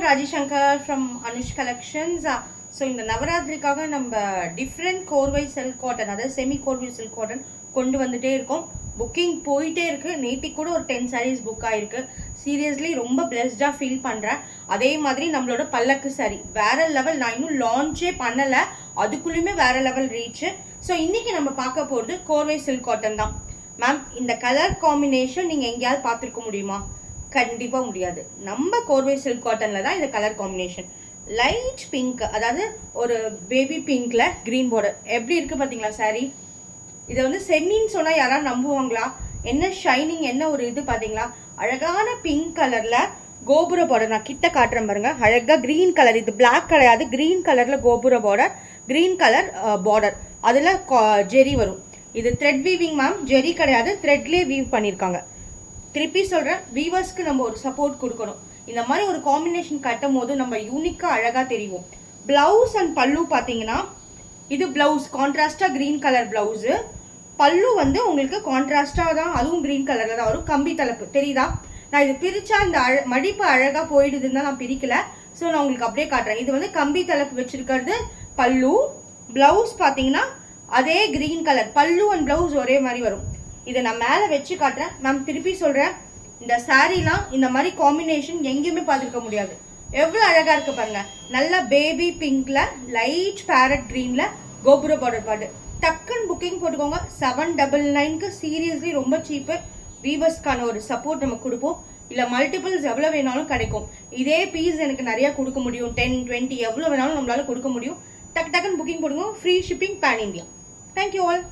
Rajishankar from Anush Collections. So இந்த நவராத்திரிக்காக நம்ம different கோர்வை சில்க் காட்டன், அதாவது செமி கோர்வை சில்க் காட்டன் கொண்டு வந்துட்டே இருக்கோம். புக்கிங் போயிட்டே இருக்கு. நேத்திக்கு கூட ஒரு 10 சாரீஸ் புக் ஆயிருக்கு. சீரியஸ்லி ரொம்ப பிளஸ்டாக ஃபீல் பண்ணுறேன். அதே மாதிரி நம்மளோட பல்லக்கு சாரி வேற லெவல். நான் இன்னும் லான்ச்சே பண்ணலை, அதுக்குள்ளேயுமே வேற லெவல் ரீச்சு. ஸோ இன்னைக்கு நம்ம பார்க்க போகிறது கோர்வை சில்க் காட்டன் தான். மேம், இந்த கலர் காம்பினேஷன் நீங்கள் எங்கேயாவது பார்த்துருக்க முடியுமா? கண்டிப்பாக முடியாது. நம்ம கோர்வை சில்க் காட்டனில் தான் இந்த கலர் காம்பினேஷன். லைட் பிங்க், அதாவது ஒரு பேபி பிங்க்ல கிரீன் பார்டர். எப்படி இருக்கு பார்த்தீங்களா சாரி? இதை வந்து செம்மின்னு சொன்னால் யாராவது நம்புவாங்களா? என்ன ஷைனிங், என்ன ஒரு இது பார்த்தீங்களா? அழகான பிங்க் கலர்ல கோபுர பார்டர். நான் கிட்ட காட்டுறேன் பாருங்க. அழகா கிரீன் கலர், இது பிளாக் கிடையாது, கிரீன் கலர்ல கோபுர பார்டர், கிரீன் கலர் பார்டர். அதில் ஜெரி வரும். இது த்ரெட் வீவிங் மேம், ஜெரி கிடையாது, த்ரெட்லேயே வீவ் பண்ணியிருக்காங்க. திருப்பி சொல்கிறேன், வீவர்ஸ்க்கு நம்ம ஒரு சப்போர்ட் கொடுக்கணும். இந்த மாதிரி ஒரு காம்பினேஷன் கட்டும் போது நம்ம யூனிக்காக அழகாக தெரியும். பிளவுஸ் அண்ட் பல்லு பார்த்தீங்கன்னா, இது பிளவுஸ் கான்ட்ராஸ்டாக க்ரீன் கலர் பிளவுஸு. பல்லு வந்து உங்களுக்கு கான்ட்ராஸ்டாக தான், அதுவும் க்ரீன் கலரில் தான் வரும். கம்பி தலைப்பு தெரியுதா? நான் இது பிரித்தா இந்த மடிப்பு அழகாக போயிடுதுன்னு தான் நான் பிரிக்கல. ஸோ நான் உங்களுக்கு அப்படியே காட்டுறேன். இது வந்து கம்பி தலைப்பு வச்சிருக்கிறது பல்லு. பிளவுஸ் பார்த்தீங்கன்னா அதே க்ரீன் கலர். பல்லு அண்ட் பிளவுஸ் ஒரே மாதிரி வரும். இதை நான் மேலே வச்சு காட்டுறேன். மேம் திருப்பி சொல்கிறேன், இந்த சாரீலாம் இந்த மாதிரி காம்பினேஷன் எங்கேயுமே பார்த்துருக்க முடியாது. எவ்வளோ அழகாக இருக்குது பாருங்கள். நல்ல பேபி பிங்க்ல லைட் பேரட் க்ரீனில் கோபுர பார்டர் பாட்டு. டக்குன்னு புக்கிங் போட்டுக்கோங்க. 799க்கு சீரியஸ்லி ரொம்ப சீப்பு. வீவர்ஸ்க்கான ஒரு சப்போர்ட் நம்ம கொடுப்போம். இல்லை மல்டிபிள்ஸ் எவ்வளோ வேணாலும் கிடைக்கும். இதே பீஸ் எனக்கு நிறையா கொடுக்க முடியும். 10, 20 எவ்வளோ வேணாலும் நம்மளால கொடுக்க முடியும். டக்குன்னு புக்கிங் போடுங்க. Free shipping pan India. Thank you all.